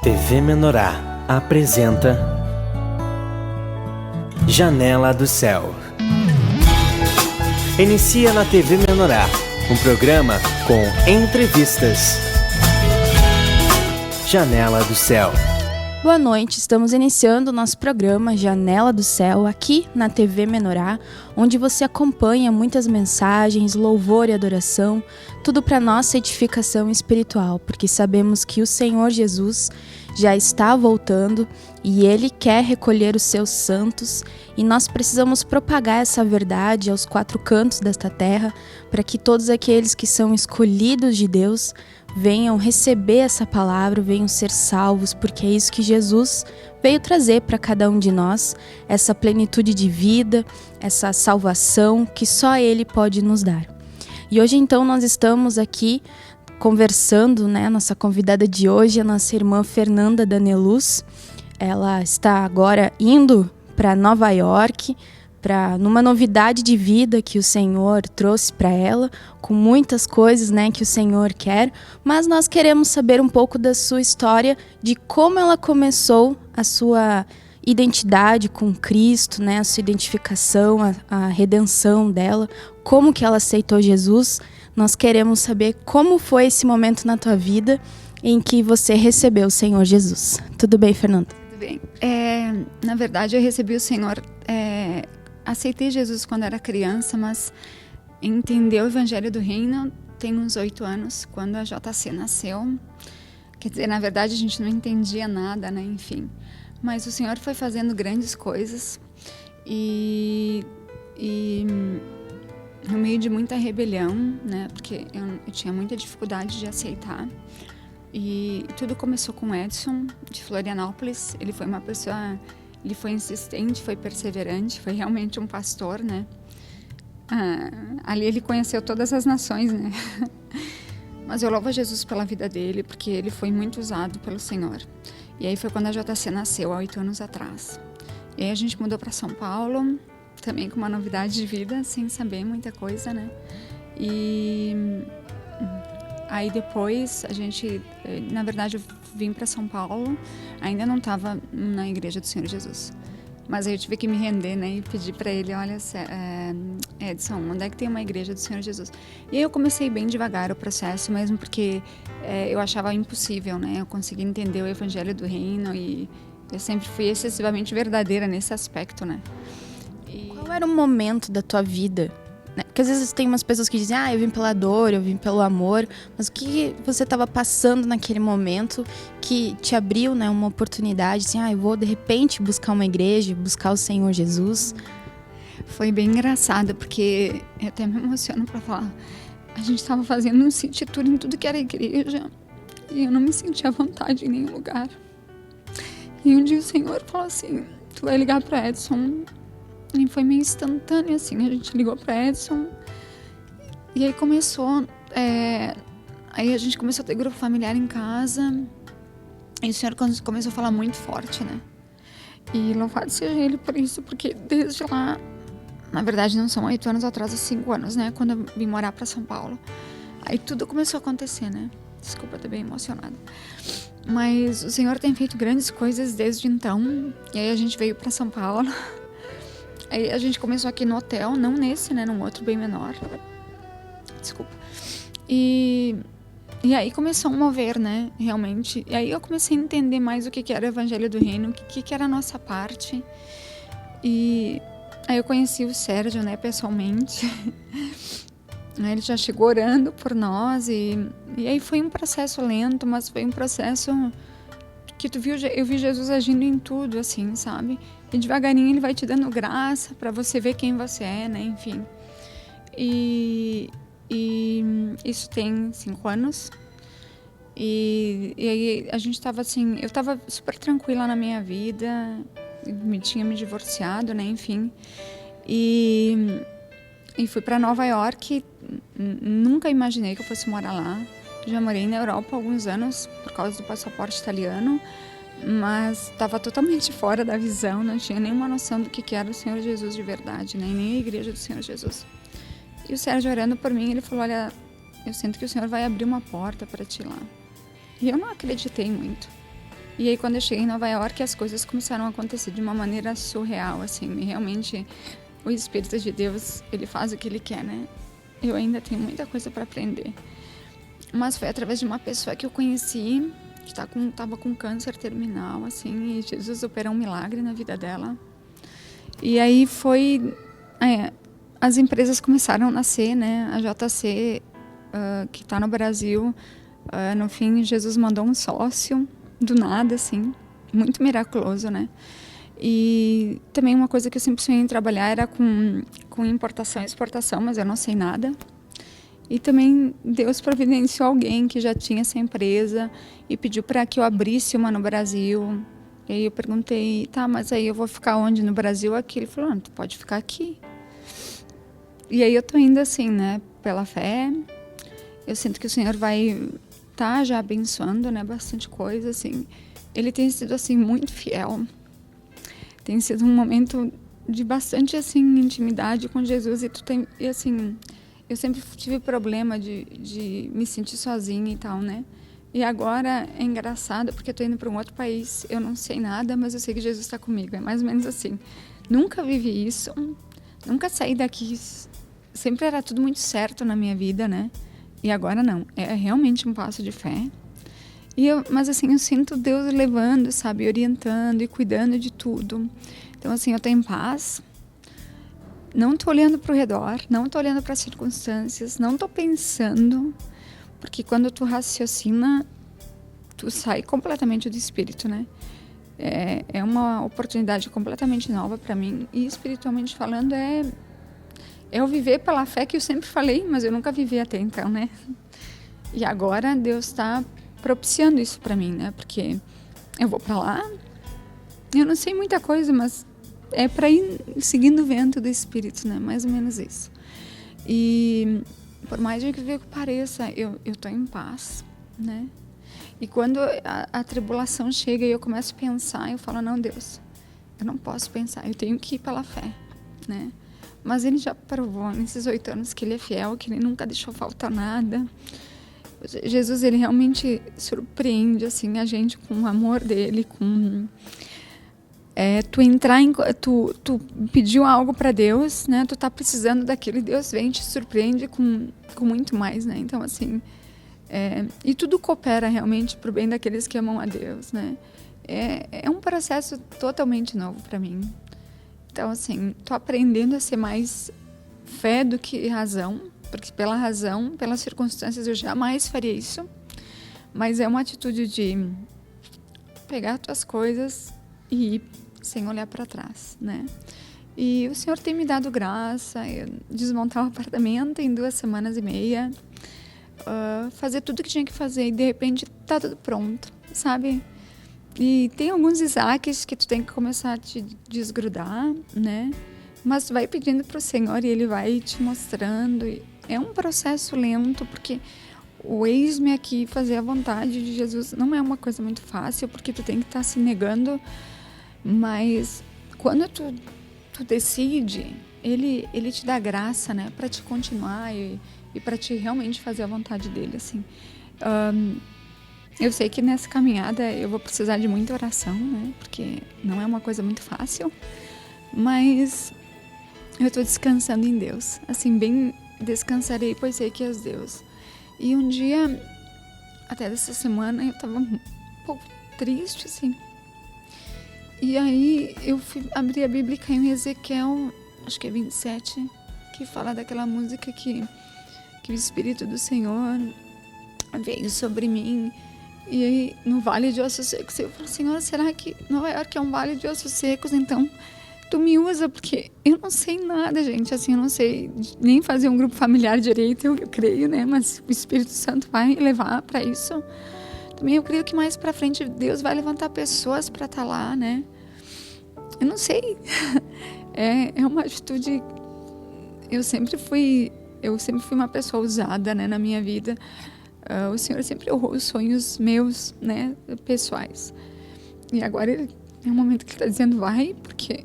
TV Menorá apresenta Janela do Céu. Inicia na TV Menorá, um programa com entrevistas. Janela do Céu. Boa noite, estamos iniciando o nosso programa Janela do Céu aqui na TV Menorá, onde você acompanha muitas mensagens, louvor e adoração, tudo para nossa edificação espiritual, porque sabemos que o Senhor Jesus já está voltando e Ele quer recolher os seus santos e nós precisamos propagar essa verdade aos quatro cantos desta terra para que todos aqueles que são escolhidos de Deus venham receber essa palavra, venham ser salvos, porque é isso que Jesus veio trazer para cada um de nós, essa plenitude de vida, essa salvação que só Ele pode nos dar. E hoje então nós estamos aqui conversando, nossa convidada de hoje, a nossa irmã Fernanda Daneluz. Ela está agora indo para Nova York, numa novidade de vida que o Senhor trouxe para ela, com muitas coisas que o Senhor quer, mas nós queremos saber um pouco da sua história, de como ela começou a sua identidade com Cristo, a sua identificação, a redenção dela, como que ela aceitou Jesus. Nós queremos saber como foi esse momento na tua vida em que você recebeu o Senhor Jesus. Tudo bem, Fernanda? Tudo bem. Na verdade, eu recebi o Senhor... Aceitei Jesus quando era criança, mas entender o Evangelho do Reino tem uns 8 anos, quando a JC nasceu. Quer dizer, na verdade a gente não entendia nada, enfim. Mas o Senhor foi fazendo grandes coisas e no meio de muita rebelião, porque eu tinha muita dificuldade de aceitar. E tudo começou com o Edson, de Florianópolis. Ele foi uma pessoa... Ele foi insistente, foi perseverante, foi realmente um pastor, ali ele conheceu todas as nações, Mas eu louvo a Jesus pela vida dele, porque ele foi muito usado pelo Senhor. E aí foi quando a JC nasceu, há 8 anos atrás. E aí a gente mudou para São Paulo, também com uma novidade de vida, sem saber muita coisa, E aí depois a gente, na verdade, eu vim para São Paulo, ainda não estava na igreja do Senhor Jesus. Mas aí eu tive que me render, e pedir para ele, olha, Edson, onde é que tem uma igreja do Senhor Jesus? E aí eu comecei bem devagar o processo, mesmo porque eu achava impossível, eu conseguia entender o Evangelho do Reino e eu sempre fui excessivamente verdadeira nesse aspecto, Qual era o momento da tua vida? Porque às vezes tem umas pessoas que dizem, eu vim pela dor, eu vim pelo amor, mas o que você estava passando naquele momento que te abriu, uma oportunidade, assim, eu vou de repente buscar uma igreja, buscar o Senhor Jesus? Foi bem engraçado, porque eu até me emociono para falar. A gente estava fazendo um city tour em tudo que era igreja e eu não me sentia à vontade em nenhum lugar. E um dia o Senhor falou assim, tu vai ligar para Edson. E foi meio instantâneo, assim, a gente ligou para Edson e aí começou, aí a gente começou a ter grupo familiar em casa e o Senhor começou a falar muito forte, E louvado seja Ele por isso, porque desde lá, na verdade não são 8 anos atrás, há 5 anos, quando eu vim morar para São Paulo, aí tudo começou a acontecer, Desculpa, eu tô bem emocionada. Mas o Senhor tem feito grandes coisas desde então, e aí a gente veio para São Paulo. Aí a gente começou aqui no hotel, não nesse, num outro bem menor. Desculpa. E aí começou a mover, realmente. E aí eu comecei a entender mais o que era o Evangelho do Reino, o que era a nossa parte. E aí eu conheci o Sérgio, pessoalmente. Ele já chegou orando por nós. E aí foi um processo lento, mas foi um processo que eu vi Jesus agindo em tudo, assim, sabe? E devagarinho ele vai te dando graça para você ver quem você é, enfim. E isso tem 5 anos. E aí a gente tava assim, eu tava super tranquila na minha vida, tinha me divorciado, enfim. E fui para Nova York, nunca imaginei que eu fosse morar lá. Já morei na Europa há alguns anos por causa do passaporte italiano, mas estava totalmente fora da visão, não tinha nenhuma noção do que era o Senhor Jesus de verdade, nem a igreja do Senhor Jesus. E o Sérgio orando por mim, ele falou, olha, eu sinto que o Senhor vai abrir uma porta para ti lá. E eu não acreditei muito. E aí, quando eu cheguei em Nova York, as coisas começaram a acontecer de uma maneira surreal, assim. E realmente, o Espírito de Deus, ele faz o que ele quer, né? Eu ainda tenho muita coisa para aprender. Mas foi através de uma pessoa que eu conheci, que estava com câncer terminal, assim, e Jesus operou um milagre na vida dela. E aí as empresas começaram a nascer, né? A JC, que está no Brasil, no fim, Jesus mandou um sócio, do nada, assim, muito miraculoso, né? E também uma coisa que eu sempre sonhei em trabalhar era com importação e exportação, mas eu não sei nada. E também Deus providenciou alguém que já tinha essa empresa e pediu para que eu abrisse uma no Brasil. E aí eu perguntei, tá, mas aí eu vou ficar onde? No Brasil, aqui? Ele falou, tu pode ficar aqui. E aí eu tô indo assim, né, pela fé. Eu sinto que o Senhor vai tá já abençoando, né, bastante coisa, assim. Ele tem sido, assim, muito fiel. Tem sido um momento de bastante, assim, intimidade com Jesus. E assim, eu sempre tive problema de me sentir sozinha e tal, né? E agora é engraçado, porque eu tô indo para um outro país, eu não sei nada, mas eu sei que Jesus está comigo. É mais ou menos assim. Nunca vivi isso, nunca saí daqui. Sempre era tudo muito certo na minha vida, né? E agora não. É realmente um passo de fé. Mas assim, eu sinto Deus levando, sabe? Orientando e cuidando de tudo. Então assim, eu tô em paz. Não tô olhando pro redor, não tô olhando para as circunstâncias, não tô pensando. Porque quando tu raciocina, tu sai completamente do espírito, né? É uma oportunidade completamente nova para mim. E espiritualmente falando, é o viver pela fé que eu sempre falei, mas eu nunca vivi até então, né? E agora Deus está propiciando isso para mim, né? Porque eu vou para lá, eu não sei muita coisa, mas é para ir seguindo o vento do Espírito, né? Mais ou menos isso. E por mais difícil que pareça, eu tô em paz, né? E quando a tribulação chega e eu começo a pensar, eu falo, não, Deus, eu não posso pensar, eu tenho que ir pela fé, né? Mas ele já provou nesses 8 anos que ele é fiel, que ele nunca deixou faltar nada. Jesus, ele realmente surpreende, assim, a gente com o amor dele, com... Tu pediu algo para Deus, né? Tu tá precisando daquilo e Deus vem e te surpreende com muito mais, né? Então, assim... e tudo coopera realmente pro bem daqueles que amam a Deus, né? É um processo totalmente novo para mim. Então, assim, tô aprendendo a ser mais fé do que razão, porque pela razão, pelas circunstâncias, eu jamais faria isso. Mas é uma atitude de pegar tuas coisas e ir sem olhar para trás, né? E o Senhor tem me dado graça, eu desmontar o apartamento em 2 semanas e meia, fazer tudo que tinha que fazer e de repente tá tudo pronto, sabe? E tem alguns Isaques que tu tem que começar a te desgrudar, né? Mas tu vai pedindo pro Senhor e Ele vai te mostrando. E é um processo lento, porque o eis-me aqui, fazer a vontade de Jesus não é uma coisa muito fácil, porque tu tem que estar se negando. Mas quando tu decide, Ele te dá graça, né? Para te continuar e para te realmente fazer a vontade dEle, assim. Eu sei que nessa caminhada eu vou precisar de muita oração, né? Porque não é uma coisa muito fácil. Mas eu tô descansando em Deus. Assim, bem descansarei, pois sei que és Deus. E um dia, até dessa semana, eu tava um pouco triste, assim. E aí eu fui abrir a Bíblia e caiu em Ezequiel, acho que é 27, que fala daquela música que o Espírito do Senhor veio sobre mim. E aí, no Vale de Ossos Secos, eu falei, Senhor, será que Nova York é um vale de ossos secos? Então, tu me usa, porque eu não sei nada, gente. Assim, eu não sei nem fazer um grupo familiar direito, eu creio, né? Mas o Espírito Santo vai levar para isso. Também eu creio que mais para frente Deus vai levantar pessoas para estar lá, né? Eu não sei. É uma atitude... Eu sempre fui uma pessoa usada, né, na minha vida. O Senhor sempre honrou os sonhos meus, né, pessoais. E agora é um momento que Ele está dizendo, vai, porque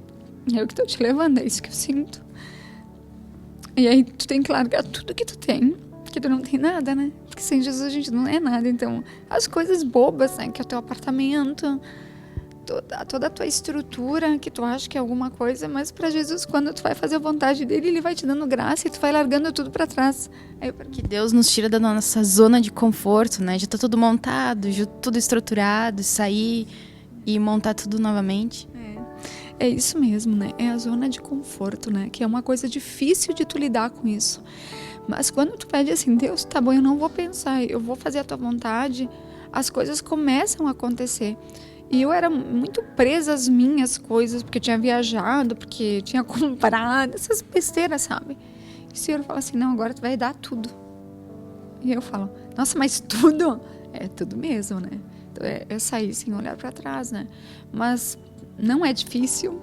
é eu que estou te levando, é isso que eu sinto. E aí tu tem que largar tudo que tu tem, que tu não tem nada, né? porque sem Jesus a gente não é nada. Então, as coisas bobas, né, que é o teu apartamento, toda a tua estrutura, que tu acha que é alguma coisa, mas para Jesus, quando tu vai fazer a vontade dele, ele vai te dando graça e tu vai largando tudo para trás. Que Deus nos tira da nossa zona de conforto, né? Já tá tudo montado, já tudo estruturado, sair e montar tudo novamente. É isso mesmo, né? É a zona de conforto, né? Que é uma coisa difícil de tu lidar com isso. Mas quando tu pede assim, Deus, tá bom, eu não vou pensar, eu vou fazer a tua vontade, as coisas começam a acontecer. E eu era muito presa às minhas coisas, porque eu tinha viajado, porque eu tinha comprado, essas besteiras, sabe? E o Senhor fala assim, não, agora tu vai dar tudo. E eu falo, nossa, mas tudo? É tudo mesmo, né? Então é sair sem olhar para trás, né? Mas não é difícil,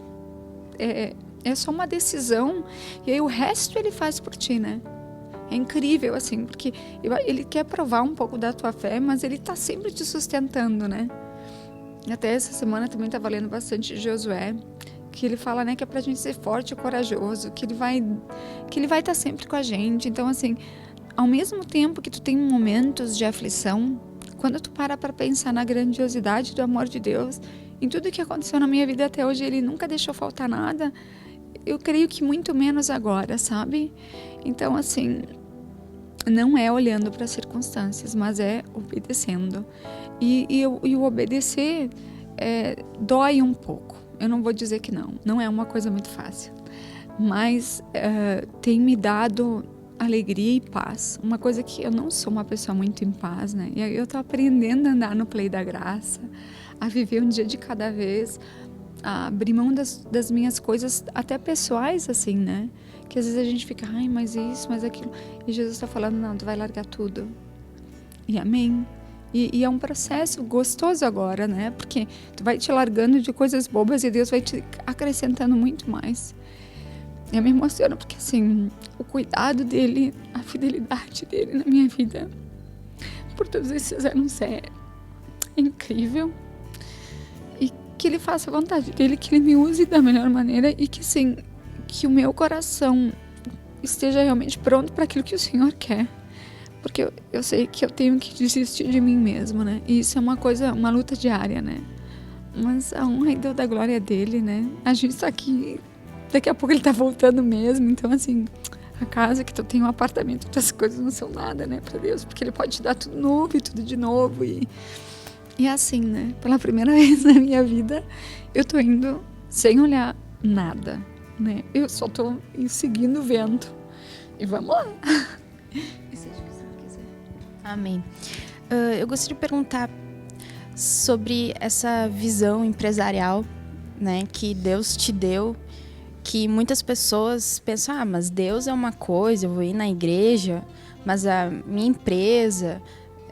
é só uma decisão, e aí o resto ele faz por ti, né? É incrível, assim, porque ele quer provar um pouco da tua fé, mas ele tá sempre te sustentando, né? Até essa semana também estava lendo bastante Josué, que ele fala, né, que é pra gente ser forte e corajoso, que ele vai estar sempre com a gente. Então, assim, ao mesmo tempo que tu tem momentos de aflição, quando tu para pensar na grandiosidade do amor de Deus, em tudo que aconteceu na minha vida até hoje, ele nunca deixou faltar nada, eu creio que muito menos agora, sabe? Então, assim, não é olhando para as circunstâncias, mas é obedecendo. E o obedecer dói um pouco. Eu não vou dizer que não é uma coisa muito fácil. Mas tem me dado alegria e paz. Uma coisa que eu não sou uma pessoa muito em paz, né? E eu tô aprendendo a andar no play da graça, a viver um dia de cada vez, a abrir mão das minhas coisas, até pessoais, assim, né? Que às vezes a gente fica, ai, mas isso, mas aquilo. E Jesus está falando, não, tu vai largar tudo. E amém. E é um processo gostoso agora, né? Porque tu vai te largando de coisas bobas e Deus vai te acrescentando muito mais. E eu me emociono porque, assim, o cuidado dele, a fidelidade dele na minha vida, por todos esses anos, é incrível. E que ele faça a vontade dele, que ele me use da melhor maneira e que, assim, que o meu coração esteja realmente pronto para aquilo que o Senhor quer. Porque eu sei que eu tenho que desistir de mim mesmo, né? E isso é uma luta diária, né? Mas a honra e Deus da glória dele, né? A gente tá aqui, daqui a pouco ele tá voltando mesmo. Então, assim, a casa que tu tem, um apartamento, as coisas não são nada, né? Pra Deus, porque ele pode te dar tudo novo e tudo de novo. E assim, né? Pela primeira vez na minha vida, eu tô indo sem olhar nada, né? Eu só tô seguindo o vento. E vamos lá. Amém. Eu gostaria de perguntar sobre essa visão empresarial, né, que Deus te deu, que muitas pessoas pensam, mas Deus é uma coisa, eu vou ir na igreja, mas a minha empresa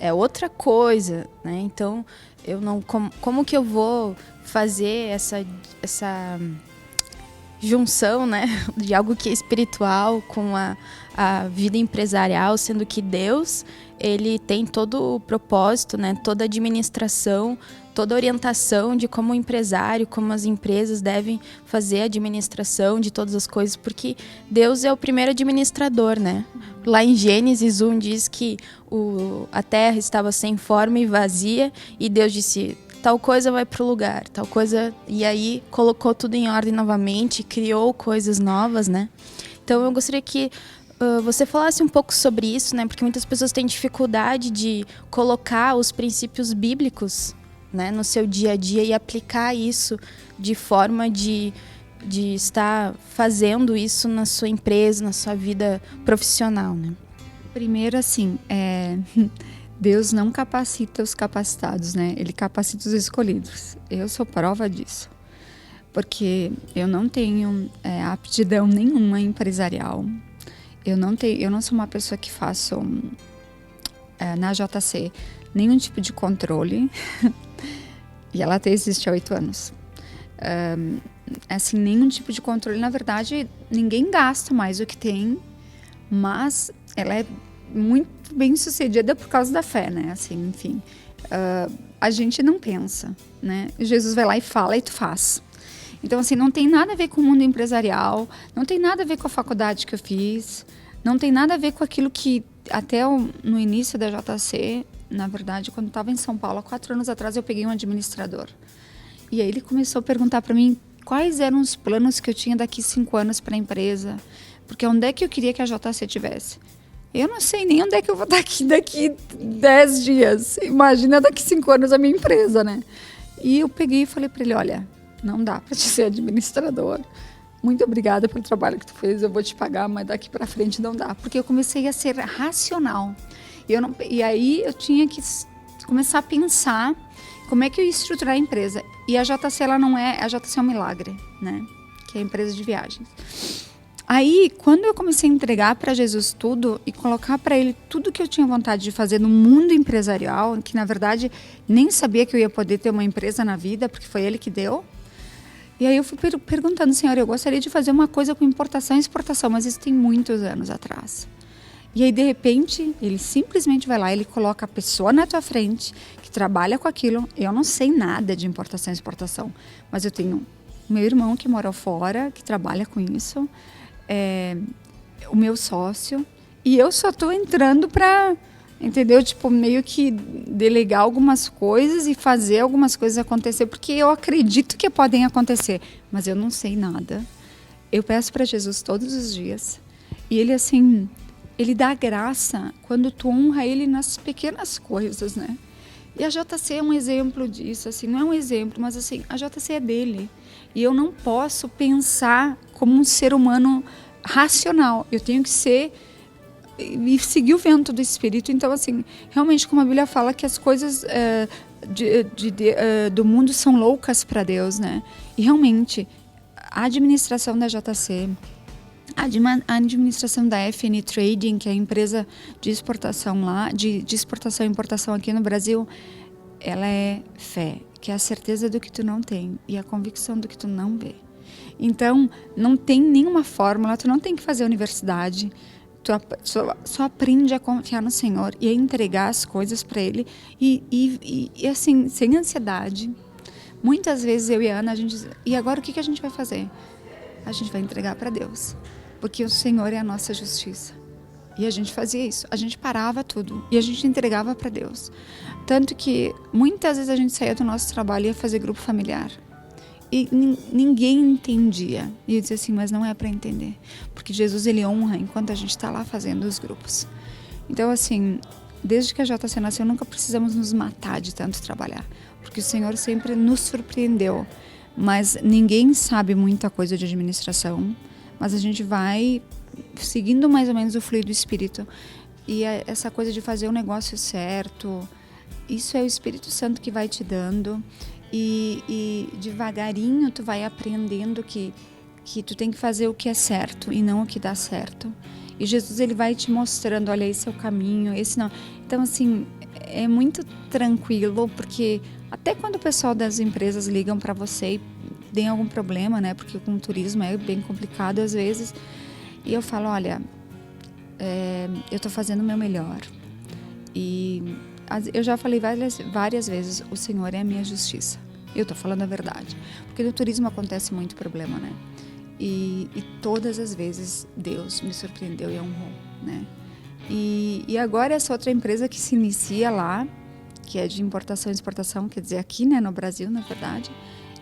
é outra coisa, né? Então, eu não, como que eu vou fazer essa junção, né, de algo que é espiritual com a vida empresarial, sendo que Deus, ele tem todo o propósito, né, toda a administração, toda a orientação de como o empresário, como as empresas devem fazer a administração de todas as coisas, porque Deus é o primeiro administrador, né? Lá em Gênesis 1 diz que a terra estava sem forma e vazia, e Deus disse, tal coisa vai para o lugar, tal coisa... E aí colocou tudo em ordem novamente, criou coisas novas, né? Então eu gostaria que você falasse um pouco sobre isso, né? Porque muitas pessoas têm dificuldade de colocar os princípios bíblicos, né, no seu dia a dia e aplicar isso de forma de estar fazendo isso na sua empresa, na sua vida profissional, né? Primeiro, assim, Deus não capacita os capacitados, né? Ele capacita os escolhidos. Eu sou prova disso. Porque eu não tenho aptidão nenhuma empresarial. Eu não sou uma pessoa que faço na JC nenhum tipo de controle. E ela até existe há 8 anos. Assim, nenhum tipo de controle. Na verdade, ninguém gasta mais do que tem, mas ela é muito bem sucedida por causa da fé, né? Assim, enfim, a gente não pensa, né? Jesus vai lá e fala e tu faz. Então, assim, não tem nada a ver com o mundo empresarial, não tem nada a ver com a faculdade que eu fiz, Não tem nada a ver com aquilo que até no início da JC, na verdade, quando eu estava em São Paulo, há 4 anos atrás, eu peguei um administrador. E aí ele começou a perguntar para mim quais eram os planos que eu tinha daqui 5 anos para a empresa, porque onde é que eu queria que a JC tivesse. Eu não sei nem onde é que eu vou estar aqui daqui 10 dias. Imagina daqui 5 anos a minha empresa, né? E eu peguei e falei para ele, olha, não dá para te ser administrador. Muito obrigada pelo trabalho que tu fez, eu vou te pagar, mas daqui para frente não dá. Porque eu comecei a ser racional. E aí eu tinha que começar a pensar como é que eu ia estruturar a empresa. E a JC, a JC é um milagre, né? Que é a empresa de viagens. Aí, quando eu comecei a entregar para Jesus tudo e colocar para ele tudo que eu tinha vontade de fazer no mundo empresarial, que na verdade nem sabia que eu ia poder ter uma empresa na vida, porque foi ele que deu. E aí eu fui perguntando, Senhor, eu gostaria de fazer uma coisa com importação e exportação, mas isso tem muitos anos atrás. E aí, de repente, ele simplesmente vai lá, ele coloca a pessoa na tua frente, que trabalha com aquilo. Eu não sei nada de importação e exportação, mas eu tenho o meu irmão que mora fora, que trabalha com isso, o meu sócio, e eu só estou entrando para, entendeu? Tipo, meio que delegar algumas coisas e fazer algumas coisas acontecer, porque eu acredito que podem acontecer, mas eu não sei nada. Eu peço para Jesus todos os dias, e ele assim, ele dá graça quando tu honra ele nas pequenas coisas, né? E a JC é um exemplo disso, assim, não é um exemplo, mas assim, a JC é dele. E eu não posso pensar como um ser humano racional. Eu tenho que ser e seguir o vento do Espírito. Então, assim, realmente, como a Bíblia fala, que as coisas do mundo são loucas para Deus, né? E realmente, a administração da JC, a administração da FN Trading, que é a empresa de exportação lá, de exportação e importação aqui no Brasil, ela é fé, que é a certeza do que tu não tem e a convicção do que tu não vê. Então, não tem nenhuma fórmula, tu não tem que fazer universidade, tu só aprende a confiar no Senhor e a entregar as coisas para Ele e assim, sem ansiedade. Muitas vezes eu e a Ana, a gente diz, e agora o que a gente vai fazer? A gente vai entregar para Deus, porque o Senhor é a nossa justiça. E a gente fazia isso, a gente parava tudo e a gente entregava para Deus. Tanto que muitas vezes a gente saía do nosso trabalho e ia fazer grupo familiar. E ninguém entendia. E eu dizia assim, mas não é para entender. Porque Jesus, ele honra enquanto a gente está lá fazendo os grupos. Então, assim, desde que a JC nasceu, nunca precisamos nos matar de tanto trabalhar. Porque o Senhor sempre nos surpreendeu. Mas ninguém sabe muita coisa de administração. Mas a gente vai seguindo mais ou menos o fluido do Espírito. E essa coisa de fazer o negócio certo, isso é o Espírito Santo que vai te dando. E devagarinho tu vai aprendendo que tu tem que fazer o que é certo e não o que dá certo. E Jesus, ele vai te mostrando, olha, esse é o caminho, esse não. Então, assim, é muito tranquilo, porque até quando o pessoal das empresas ligam para você e tem algum problema, né? Porque com o turismo é bem complicado às vezes. E eu falo, olha, eu estou fazendo o meu melhor. E eu já falei várias vezes, o Senhor é a minha justiça. Eu estou falando a verdade. Porque no turismo acontece muito problema, né? E todas as vezes Deus me surpreendeu e honrou, né? E agora essa outra empresa que se inicia lá, que é de importação e exportação, quer dizer, aqui, né, no Brasil, na verdade,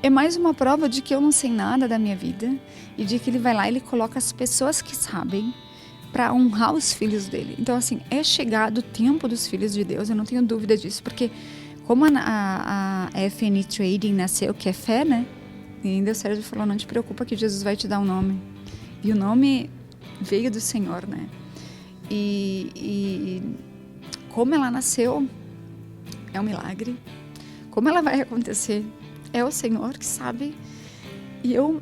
é mais uma prova de que eu não sei nada da minha vida e de que ele vai lá e ele coloca as pessoas que sabem para honrar os filhos dele. Então, assim, é chegado o tempo dos filhos de Deus, eu não tenho dúvida disso, porque como a FN Trading nasceu, que é fé, né? E ainda o Sérgio falou, não te preocupa que Jesus vai te dar um nome. E o nome veio do Senhor, né? E como ela nasceu, é um milagre. Como ela vai acontecer, é o Senhor que sabe. E eu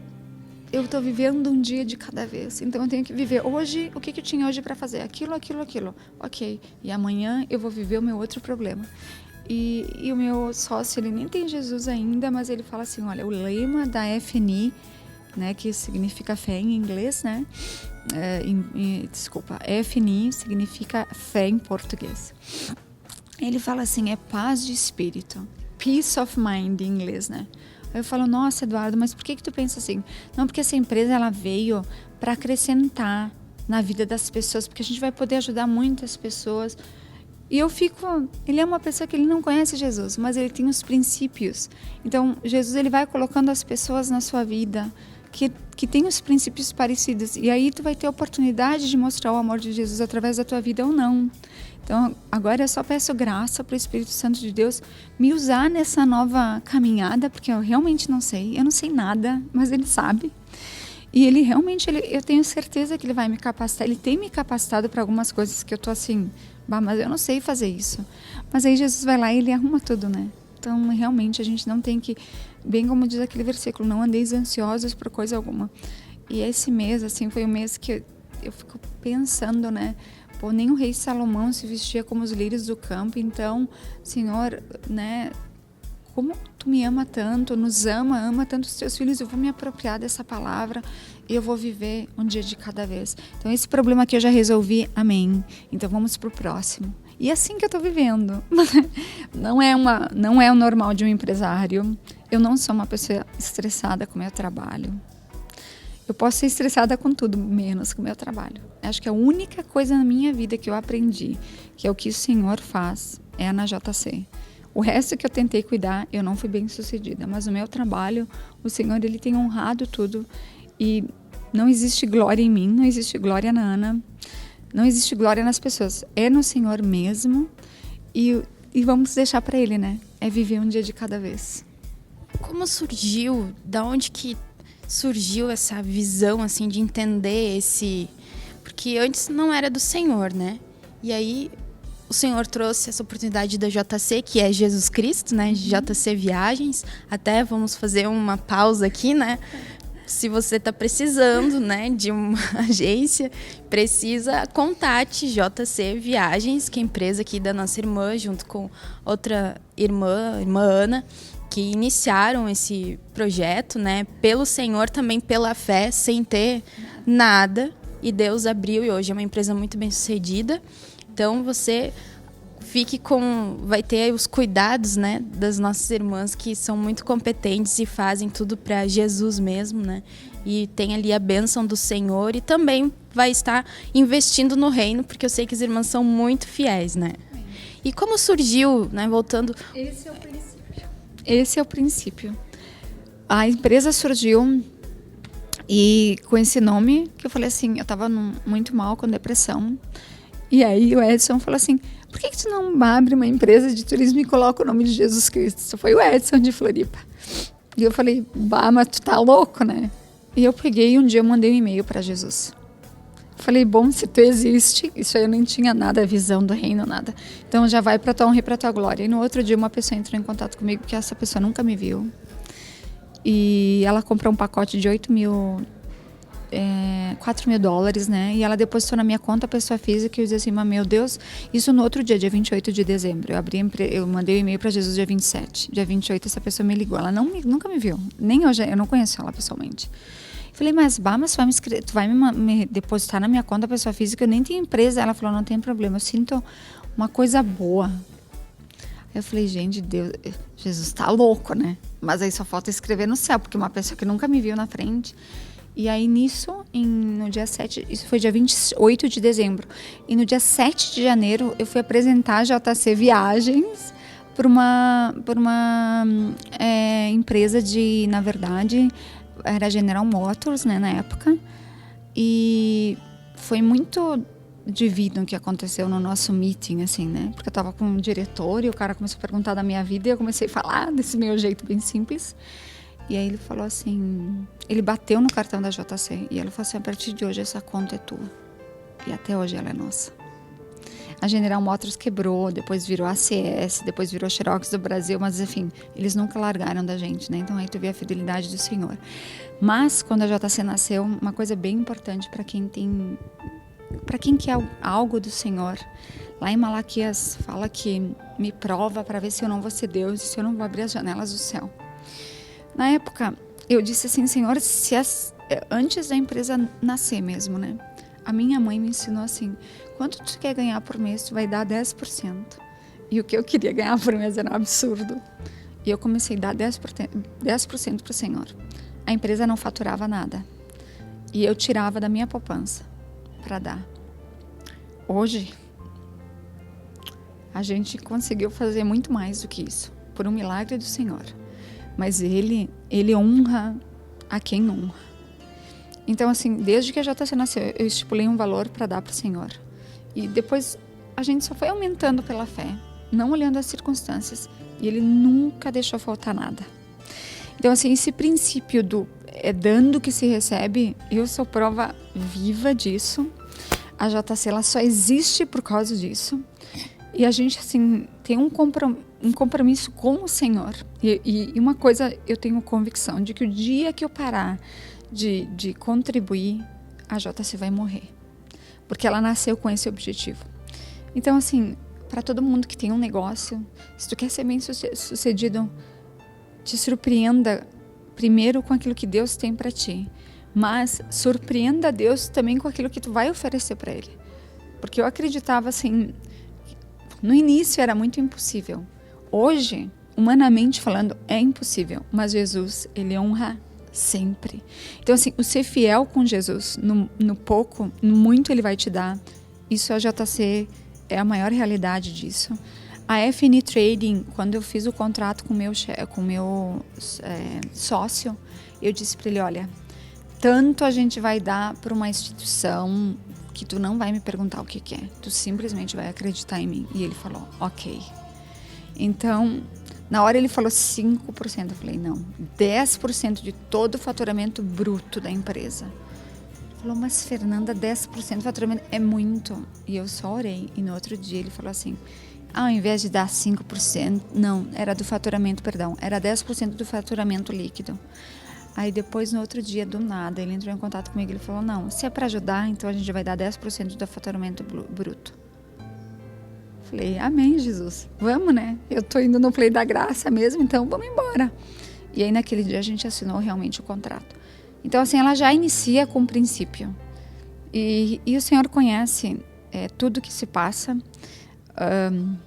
estou vivendo um dia de cada vez. Então eu tenho que viver hoje, o que eu tinha hoje para fazer? Aquilo. Ok. E amanhã eu vou viver o meu outro problema. E o meu sócio, ele nem tem Jesus ainda, mas ele fala assim, olha, o lema da FNI, né, que significa fé em inglês, né? FNI significa fé em português. Ele fala assim, é paz de espírito, peace of mind em inglês, né? Aí eu falo, nossa, Eduardo, mas por que tu pensa assim? Não, porque essa empresa, ela veio para acrescentar na vida das pessoas, porque a gente vai poder ajudar muitas pessoas. E ele é uma pessoa que ele não conhece Jesus, mas ele tem os princípios. Então, Jesus, ele vai colocando as pessoas na sua vida que tem os princípios parecidos. E aí tu vai ter a oportunidade de mostrar o amor de Jesus através da tua vida ou não. Então, agora eu só peço graça para o Espírito Santo de Deus me usar nessa nova caminhada, porque eu realmente não sei. Eu não sei nada, mas ele sabe. E ele realmente, eu tenho certeza que ele vai me capacitar. Ele tem me capacitado para algumas coisas que eu tô assim, mas eu não sei fazer isso. Mas aí Jesus vai lá e ele arruma tudo, né? Então, realmente, a gente não tem que, bem como diz aquele versículo, não andeis ansiosos por coisa alguma. E esse mês, assim, foi um mês que eu fico pensando, né? Pô, nem o rei Salomão se vestia como os lírios do campo. Então, Senhor, né? Como tu me ama tanto, nos ama tanto os teus filhos, eu vou me apropriar dessa palavra e eu vou viver um dia de cada vez. Então, esse problema aqui eu já resolvi, amém. Então, vamos pro próximo. E é assim que eu tô vivendo. Não é o normal de um empresário. Eu não sou uma pessoa estressada com o meu trabalho. Eu posso ser estressada com tudo, menos com o meu trabalho. Acho que a única coisa na minha vida que eu aprendi, que é o que o Senhor faz, é na JC. O resto que eu tentei cuidar, eu não fui bem sucedida. Mas o meu trabalho, o Senhor, ele tem honrado tudo. E não existe glória em mim, não existe glória na Ana, não existe glória nas pessoas. É no Senhor mesmo. E vamos deixar para Ele, né? É viver um dia de cada vez. Como surgiu, da onde que surgiu essa visão, assim, de entender esse... Porque antes não era do Senhor, né? E aí o Senhor trouxe essa oportunidade da JC, que é Jesus Cristo, né? JC Viagens. Até vamos fazer uma pausa aqui, né? Se você está precisando, né, de uma agência, precisa, contate JC Viagens, que é a empresa aqui da nossa irmã, junto com outra irmã Ana, que iniciaram esse projeto, né, pelo Senhor, também pela fé, sem ter nada. E Deus abriu e hoje é uma empresa muito bem sucedida. Então você vai ter os cuidados, né, das nossas irmãs que são muito competentes e fazem tudo para Jesus mesmo, né? E tem ali a bênção do Senhor e também vai estar investindo no reino, porque eu sei que as irmãs são muito fiéis, né? E como surgiu, né, voltando... Esse é o princípio. A empresa surgiu e com esse nome que eu falei assim, eu estava muito mal com depressão. E aí o Edson falou assim, por que tu não abre uma empresa de turismo e coloca o nome de Jesus Cristo? Foi o Edson de Floripa. E eu falei, mas tu tá louco, né? E eu peguei e um dia eu mandei um e-mail para Jesus. Falei, bom, se tu existe, isso aí eu nem tinha nada, visão do reino, nada. Então já vai para tua honra e para tua glória. E no outro dia uma pessoa entrou em contato comigo, que essa pessoa nunca me viu. E ela comprou um pacote de 4 mil dólares, né? E ela depositou na minha conta, pessoa física, e eu disse assim, mas meu Deus, isso no outro dia 28 de dezembro. Eu mandei o e-mail para Jesus dia 27. Dia 28 essa pessoa me ligou. Ela nunca me viu. Nem hoje, eu não conheço ela pessoalmente. Falei, mas tu vai me depositar na minha conta, pessoa física, eu nem tenho empresa. Ela falou, não tem problema, eu sinto uma coisa boa. Eu falei, gente, Deus, Jesus tá louco, né? Mas aí só falta escrever no céu, porque uma pessoa que nunca me viu na frente... E aí nisso, no dia 7, isso foi dia 28 de dezembro. E no dia 7 de janeiro eu fui apresentar a JC Viagens por uma empresa na verdade, era General Motors, né, na época. E foi muito divino o que aconteceu no nosso meeting, assim, né? Porque eu tava com um diretor e o cara começou a perguntar da minha vida e eu comecei a falar desse meu jeito bem simples. E aí ele falou assim, ele bateu no cartão da JC e ele falou assim, a partir de hoje essa conta é tua. E até hoje ela é nossa. A General Motors quebrou, depois virou ACS, depois virou Xerox do Brasil, mas enfim, eles nunca largaram da gente, né? Então aí tu vê a fidelidade do Senhor. Mas quando a JC nasceu, uma coisa bem importante para quem quer algo do Senhor, lá em Malaquias fala que me prova para ver se eu não vou ser Deus e se eu não vou abrir as janelas do céu. Na época, eu disse assim, Senhor, antes da empresa nascer mesmo, né? A minha mãe me ensinou assim, quanto tu quer ganhar por mês, tu vai dar 10%. E o que eu queria ganhar por mês era um absurdo. E eu comecei a dar 10% para o Senhor. A empresa não faturava nada. E eu tirava da minha poupança para dar. Hoje, a gente conseguiu fazer muito mais do que isso, por um milagre do Senhor. Mas Ele honra a quem honra. Então, assim, desde que a JC nasceu, eu estipulei um valor para dar para o Senhor. E depois a gente só foi aumentando pela fé, não olhando as circunstâncias. E Ele nunca deixou faltar nada. Então, assim, esse princípio do dando que se recebe, eu sou prova viva disso. A JC, ela só existe por causa disso. E a gente, assim, tem um compromisso com o Senhor. E uma coisa, eu tenho convicção de que o dia que eu parar de contribuir, a JC vai morrer. Porque ela nasceu com esse objetivo. Então, assim, para todo mundo que tem um negócio, se tu quer ser bem sucedido, te surpreenda primeiro com aquilo que Deus tem para ti. Mas surpreenda Deus também com aquilo que tu vai oferecer para Ele. Porque eu acreditava, assim, no início era muito impossível. Hoje, humanamente falando, é impossível. Mas Jesus, Ele honra sempre. Então, assim, o ser fiel com Jesus, no pouco, no muito Ele vai te dar. Isso a JC é a maior realidade disso. A FNI Trading, quando eu fiz o contrato com o meu sócio, eu disse para ele, olha, tanto a gente vai dar para uma instituição que tu não vai me perguntar o que é. Tu simplesmente vai acreditar em mim. E ele falou, ok. Então, na hora ele falou 5%. Eu falei, não, 10% de todo o faturamento bruto da empresa. Ele falou, mas Fernanda, 10% do faturamento é muito. E eu só orei. E no outro dia ele falou assim, ao invés de dar 5%, não, era do faturamento, perdão, era 10% do faturamento líquido. Aí depois, no outro dia, do nada, ele entrou em contato comigo e ele falou, não, se é para ajudar, então a gente vai dar 10% do faturamento bruto. Falei, amém, Jesus, vamos, né? Eu tô indo no play da graça mesmo, então vamos embora. E aí naquele dia a gente assinou realmente o contrato. Então assim, ela já inicia com o princípio. E o Senhor conhece tudo que se passa.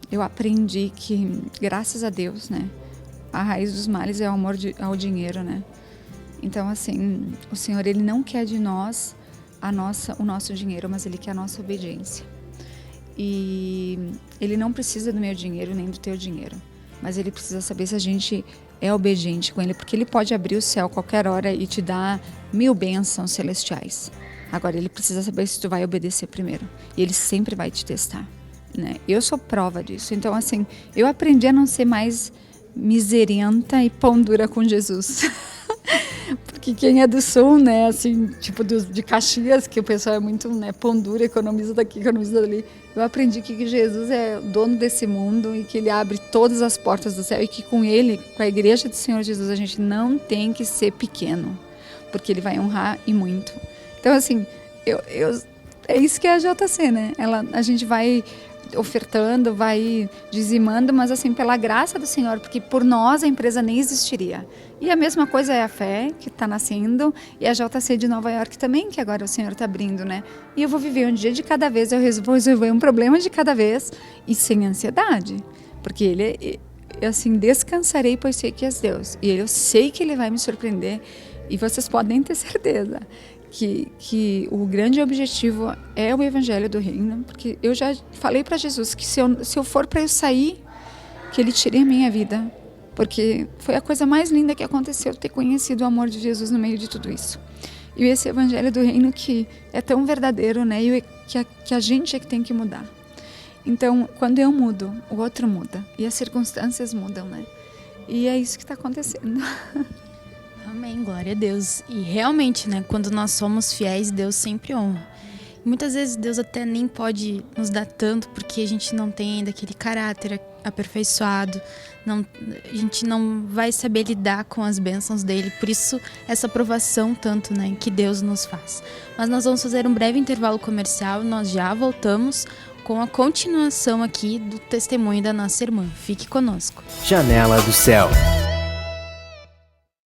Eu aprendi que, graças a Deus, né? A raiz dos males é o amor ao dinheiro, né? Então, assim, o Senhor, Ele não quer de nós o nosso dinheiro, mas Ele quer a nossa obediência. E Ele não precisa do meu dinheiro nem do teu dinheiro, mas Ele precisa saber se a gente é obediente com Ele, porque Ele pode abrir o céu a qualquer hora e te dar 1000 bênçãos celestiais. Agora, Ele precisa saber se tu vai obedecer primeiro. E Ele sempre vai te testar, né? Eu sou prova disso. Então, assim, eu aprendi a não ser mais miserenta e pão dura com Jesus. Porque quem é do sul, né, assim, tipo de Caxias, que o pessoal é muito, né, pão duro, economiza daqui, economiza dali. Eu aprendi que Jesus é o dono desse mundo e que Ele abre todas as portas do céu e que com Ele, com a igreja do Senhor Jesus, a gente não tem que ser pequeno, porque Ele vai honrar e muito. Então, assim, é isso que é a JC, né? A gente vai ofertando, vai dizimando, mas assim, pela graça do Senhor, porque por nós a empresa nem existiria. E a mesma coisa é a fé, que está nascendo, e a JC de Nova York também, que agora o Senhor está abrindo, né? E eu vou viver um dia de cada vez, eu vou resolver um problema de cada vez, e sem ansiedade. Porque Ele, assim, descansarei, pois sei que és Deus. E eu sei que Ele vai me surpreender, e vocês podem ter certeza que o grande objetivo é o Evangelho do Reino, porque eu já falei para Jesus que se eu for para eu sair, que Ele tire a minha vida, porque foi a coisa mais linda que aconteceu, ter conhecido o amor de Jesus no meio de tudo isso. E esse Evangelho do Reino que é tão verdadeiro, né? E que a gente é que tem que mudar. Então, quando eu mudo, o outro muda, e as circunstâncias mudam, né? E é isso que está acontecendo. Amém, glória a Deus. E realmente, né, quando nós somos fiéis, Deus sempre honra. E muitas vezes Deus até nem pode nos dar tanto, porque a gente não tem ainda aquele caráter aperfeiçoado, a gente não vai saber lidar com as bênçãos dele, por isso essa provação tanto, né, que Deus nos faz. Mas nós vamos fazer um breve intervalo comercial, nós já voltamos com a continuação aqui do testemunho da nossa irmã. Fique conosco. Janela do Céu.